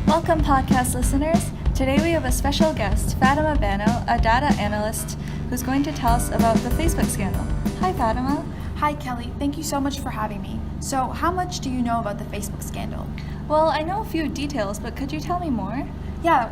Welcome, podcast listeners. Today we have a special guest, Fatima Bano, a data analyst who's going to tell us about the Facebook scandal. Hi, Fatima. Hi, Kelly. Thank you so much for having me. So, how much do you know about the Facebook scandal? Well, I know a few details, but could you tell me more? Yeah,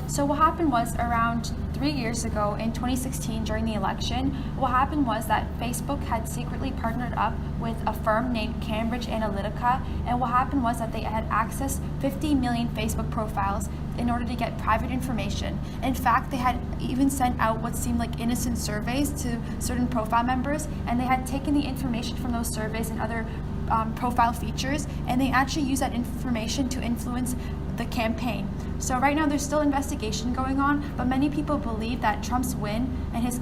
so what happened was around 3 years ago in 2016 during the election, what happened was that Facebook had secretly partnered up with a firm named Cambridge Analytica, and what happened was that they had accessed 50 million Facebook profiles in order to get private information. In fact, they had even sent out what seemed like innocent surveys to certain profile members, and they had taken the information from those surveys and other profile features, and they actually used that information to influence the campaign. So right now there's still investigation going on, but many people believe that Trump's win and his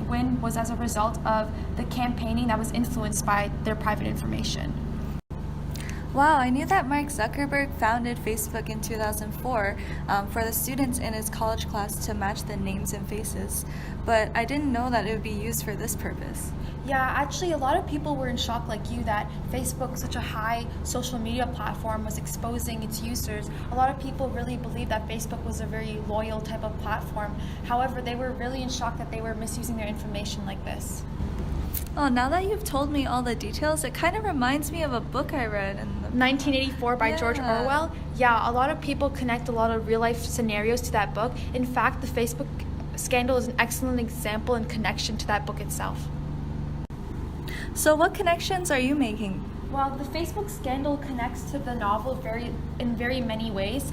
win was as a result of the campaigning that was influenced by their private information. Wow, I knew that Mark Zuckerberg founded Facebook in 2004 for the students in his college class to match the names and faces, but I didn't know that it would be used for this purpose. Yeah, actually a lot of people were in shock like you that Facebook, such a high social media platform, was exposing its users. A lot of people really believed that Facebook was a very loyal type of platform. However, they were really in shock that they were misusing their information like this. Oh, now that you've told me all the details, it kind of reminds me of a book I read. 1984 by George Orwell. Yeah, a lot of people connect a lot of real life scenarios to that book. In fact, the Facebook scandal is an excellent example and connection to that book itself. So what connections are you making? Well, the Facebook scandal connects to the novel in very many ways.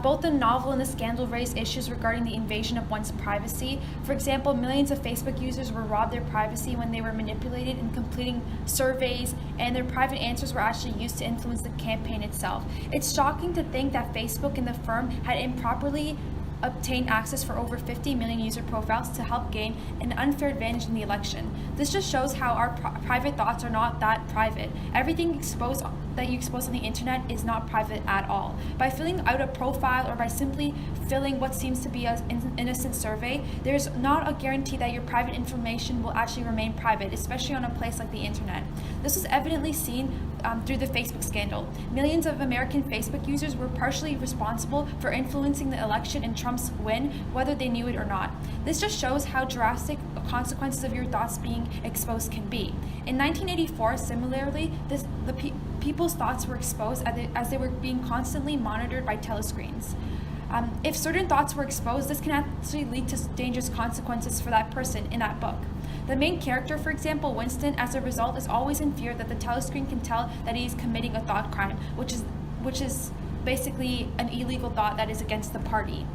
Both the novel and the scandal raise issues regarding the invasion of one's privacy. For example, millions of Facebook users were robbed their privacy when they were manipulated in completing surveys, and their private answers were actually used to influence the campaign itself. It's shocking to think that Facebook and the firm had improperly obtained access for over 50 million user profiles to help gain an unfair advantage in the election. This just shows how our private thoughts are not that private. Everything that you expose on the internet is not private at all. By filling out a profile or by simply filling what seems to be an innocent survey, there's not a guarantee that your private information will actually remain private, especially on a place like the internet. This was evidently seen through the Facebook scandal. Millions of American Facebook users were partially responsible for influencing the election and Trump's win, whether they knew it or not. This just shows how drastic consequences of your thoughts being exposed can be. In 1984, similarly, people's thoughts were exposed as they were being constantly monitored by telescreens. If certain thoughts were exposed, this can actually lead to dangerous consequences for that person in that book. The main character, for example, Winston, as a result, is always in fear that the telescreen can tell that he is committing a thought crime, which is basically an illegal thought that is against the party.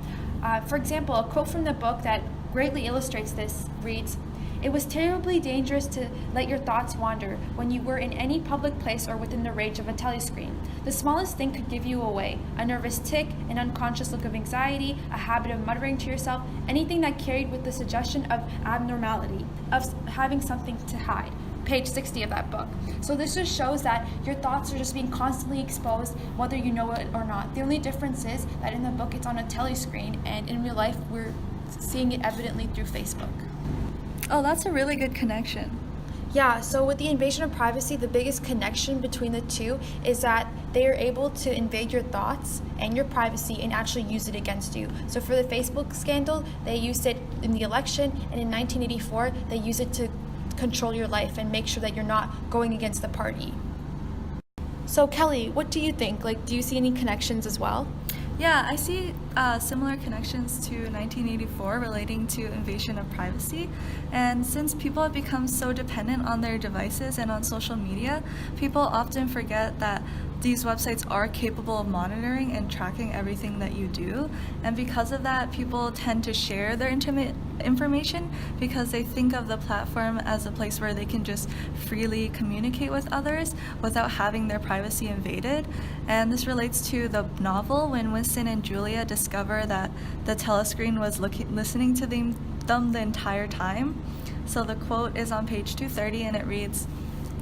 For example, a quote from the book that greatly illustrates this reads, "It was terribly dangerous to let your thoughts wander when you were in any public place or within the range of a telescreen. The smallest thing could give you away. A nervous tic, an unconscious look of anxiety, a habit of muttering to yourself, anything that carried with the suggestion of abnormality, of having something to hide." Page 60 of that book. So this just shows that your thoughts are just being constantly exposed, whether you know it or not. The only difference is that in the book it's on a telescreen, and in real life we're seeing it evidently through Facebook. Oh, that's a really good connection. Yeah, so with the invasion of privacy, the biggest connection between the two is that they are able to invade your thoughts and your privacy and actually use it against you. So for the Facebook scandal, they used it in the election, and in 1984, they used it to control your life and make sure that you're not going against the party. So Kelly, what do you think? Do you see any connections as well? Yeah, I see similar connections to 1984 relating to invasion of privacy. And since people have become so dependent on their devices and on social media, people often forget that these websites are capable of monitoring and tracking everything that you do. And because of that, people tend to share their intimate information because they think of the platform as a place where they can just freely communicate with others without having their privacy invaded. And this relates to the novel when Winston and Julia discover that the telescreen was listening to them the entire time. So the quote is on page 230 and it reads,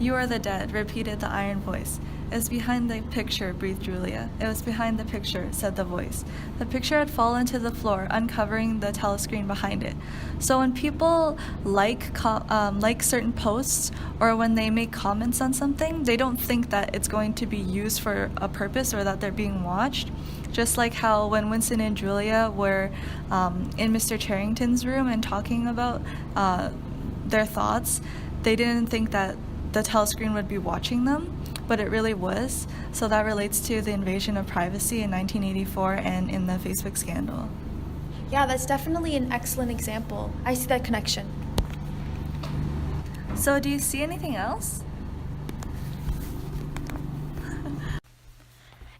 "You are the dead," repeated the iron voice. It was behind the picture, breathed Julia. It was behind the picture, said the voice. The picture had fallen to the floor, uncovering the telescreen behind it. So when people like certain posts or when they make comments on something, they don't think that it's going to be used for a purpose or that they're being watched. Just like how when Winston and Julia were in Mr. Charrington's room and talking about their thoughts, they didn't think that the telescreen would be watching them, but it really was. So that relates to the invasion of privacy in 1984 and in the Facebook scandal. Yeah, that's definitely an excellent example. I see that connection. So do you see anything else?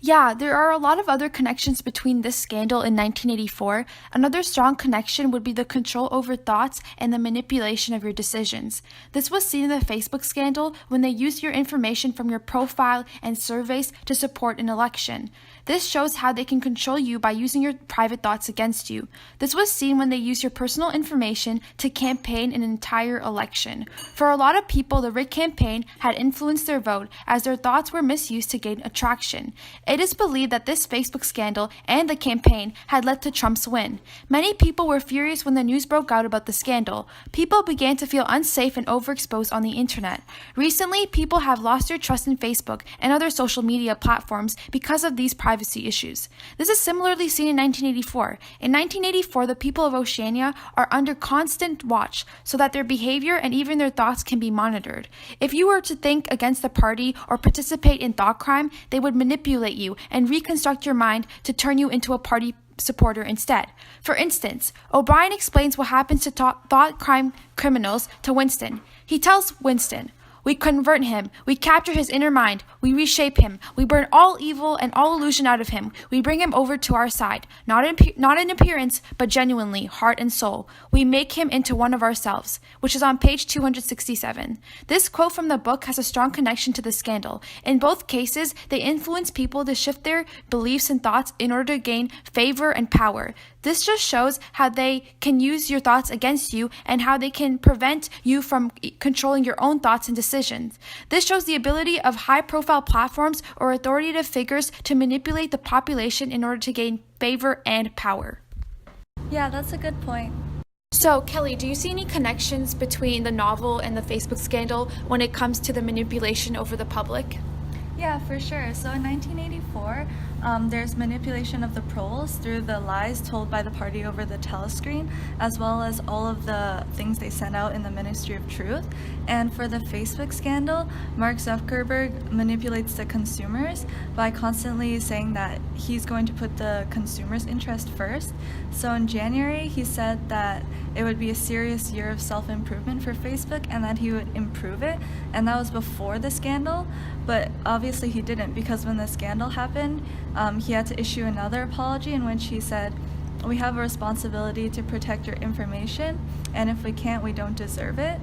Yeah, there are a lot of other connections between this scandal in 1984. Another strong connection would be the control over thoughts and the manipulation of your decisions. This was seen in the Facebook scandal when they used your information from your profile and surveys to support an election. This shows how they can control you by using your private thoughts against you. This was seen when they used your personal information to campaign an entire election. For a lot of people, the Rick campaign had influenced their vote as their thoughts were misused to gain attraction. It is believed that this Facebook scandal and the campaign had led to Trump's win. Many people were furious when the news broke out about the scandal. People began to feel unsafe and overexposed on the internet. Recently, people have lost their trust in Facebook and other social media platforms because of these privacy issues. This is similarly seen in 1984. In 1984, the people of Oceania are under constant watch so that their behavior and even their thoughts can be monitored. If you were to think against the party or participate in thought crime, they would manipulate you and reconstruct your mind to turn you into a party supporter instead. For instance, O'Brien explains what happens to thought crime criminals to Winston. He tells Winston, "We convert him. We capture his inner mind. We reshape him. We burn all evil and all illusion out of him. We bring him over to our side, not in appearance, but genuinely, heart and soul. We make him into one of ourselves," which is on page 267. This quote from the book has a strong connection to the scandal. In both cases, they influence people to shift their beliefs and thoughts in order to gain favor and power. This just shows how they can use your thoughts against you and how they can prevent you from controlling your own thoughts and decisions. This shows the ability of high-profile platforms or authoritative figures to manipulate the population in order to gain favor and power. Yeah, that's a good point. So, Kelly, do you see any connections between the novel and the Facebook scandal when it comes to the manipulation over the public? Yeah, for sure. So in 1984, there's manipulation of the polls through the lies told by the party over the telescreen, as well as all of the things they sent out in the Ministry of Truth. And for the Facebook scandal, Mark Zuckerberg manipulates the consumers by constantly saying that he's going to put the consumer's interest first. So in January, he said that it would be a serious year of self-improvement for Facebook and that he would improve it. And that was before the scandal. But obviously he didn't, because when the scandal happened, he had to issue another apology in which he said, "We have a responsibility to protect your information, and if we can't, we don't deserve it."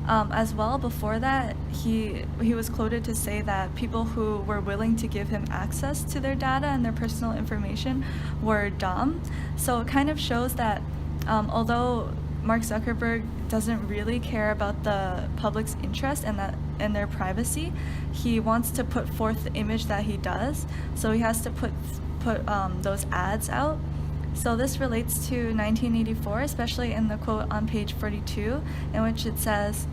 As well, before that, he was quoted to say that people who were willing to give him access to their data and their personal information were dumb. So it kind of shows that although Mark Zuckerberg doesn't really care about the public's interest and their privacy, he wants to put forth the image that he does, so he has to put those ads out. So this relates to 1984, especially in the quote on page 42, in which it says,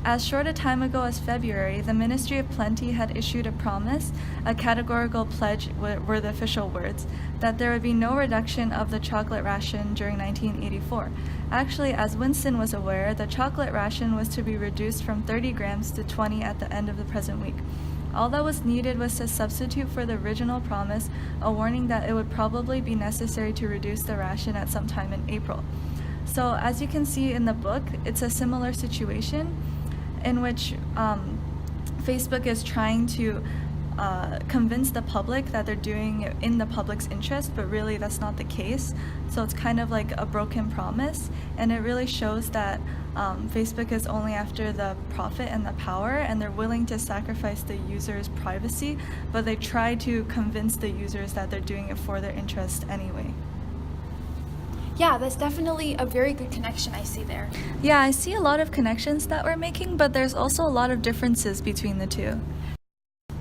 "As short a time ago as February, the Ministry of Plenty had issued a promise, a categorical pledge were the official words, that there would be no reduction of the chocolate ration during 1984. Actually, as Winston was aware, the chocolate ration was to be reduced from 30 grams to 20 at the end of the present week. All that was needed was to substitute for the original promise a warning that it would probably be necessary to reduce the ration at some time in April." So as you can see in the book, it's a similar situation in which Facebook is trying to convince the public that they're doing it in the public's interest, but really that's not the case. So it's kind of like a broken promise, and it really shows that Facebook is only after the profit and the power, and they're willing to sacrifice the user's privacy, but they try to convince the users that they're doing it for their interest anyway. Yeah, that's definitely a very good connection I see there. Yeah, I see a lot of connections that we're making, but there's also a lot of differences between the two.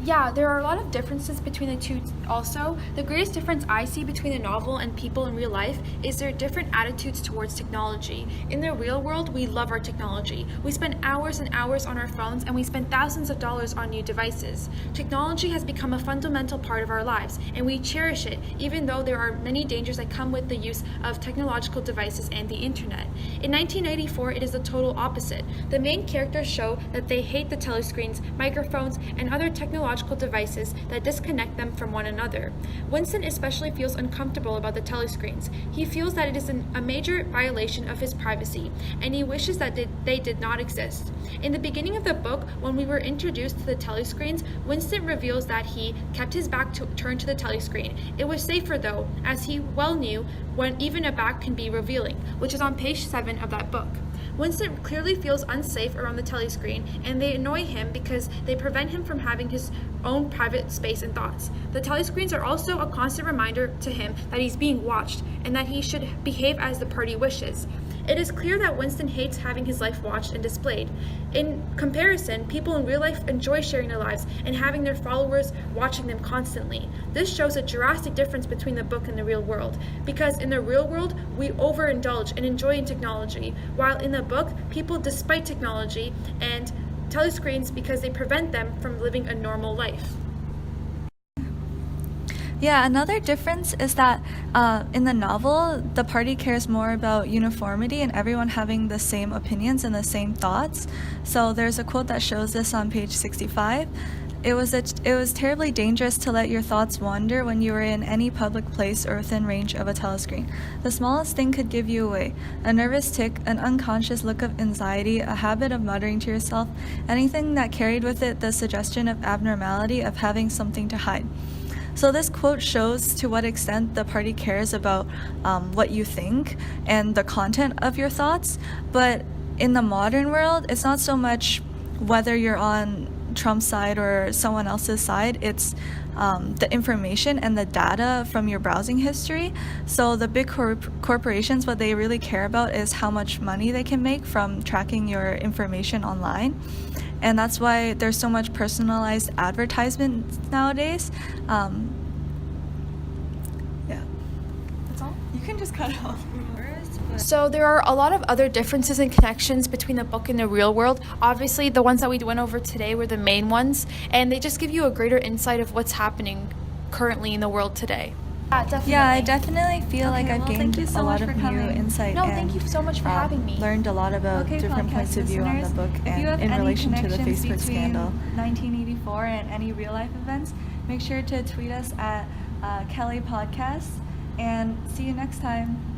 Yeah, there are a lot of differences between the two also. The greatest difference I see between the novel and people in real life is their different attitudes towards technology. In the real world, we love our technology. We spend hours and hours on our phones and we spend thousands of dollars on new devices. Technology has become a fundamental part of our lives and we cherish it, even though there are many dangers that come with the use of technological devices and the internet. In 1984, it is the total opposite. The main characters show that they hate the telescreens, microphones, and other technological devices that disconnect them from one another. Winston especially feels uncomfortable about the telescreens. He feels that it is a major violation of his privacy, and he wishes that they did not exist. In the beginning of the book, when we were introduced to the telescreens, Winston reveals that he kept his back turned to the telescreen. It was safer though, as he well knew when even a back can be revealing, which is on page 7 of that book. Winston clearly feels unsafe around the telescreen, and they annoy him because they prevent him from having his own private space and thoughts. The telescreens are also a constant reminder to him that he's being watched and that he should behave as the party wishes. It is clear that Winston hates having his life watched and displayed. In comparison, people in real life enjoy sharing their lives and having their followers watching them constantly. This shows a drastic difference between the book and the real world, because in the real world, we overindulge and enjoy in technology, while in the book, people despite technology and telescreens because they prevent them from living a normal life. Yeah, another difference is that in the novel, the party cares more about uniformity and everyone having the same opinions and the same thoughts. So there's a quote that shows this on page 65. It was terribly dangerous to let your thoughts wander when you were in any public place or within range of a telescreen. The smallest thing could give you away. A nervous tic, an unconscious look of anxiety, a habit of muttering to yourself, anything that carried with it the suggestion of abnormality, of having something to hide. So this quote shows to what extent the party cares about what you think and the content of your thoughts. But in the modern world, it's not so much whether you're on Trump's side or someone else's side. It's the information and the data from your browsing history. So the big corporations, what they really care about is how much money they can make from tracking your information online. And that's why there's so much personalized advertisement nowadays. Yeah. That's all? You can just cut it off. So there are a lot of other differences and connections between the book and the real world. Obviously, the ones that we went over today were the main ones, and they just give you a greater insight of what's happening currently in the world today. Yeah, definitely. Yeah, I definitely feel like I've gained thank you so a much lot of for new coming. insight. No, thank you so much for having me. Learned a lot about different points of view on the book and in relation to the Facebook scandal. 1984 and any real life events, make sure to tweet us at Kelly Podcast, and see you next time.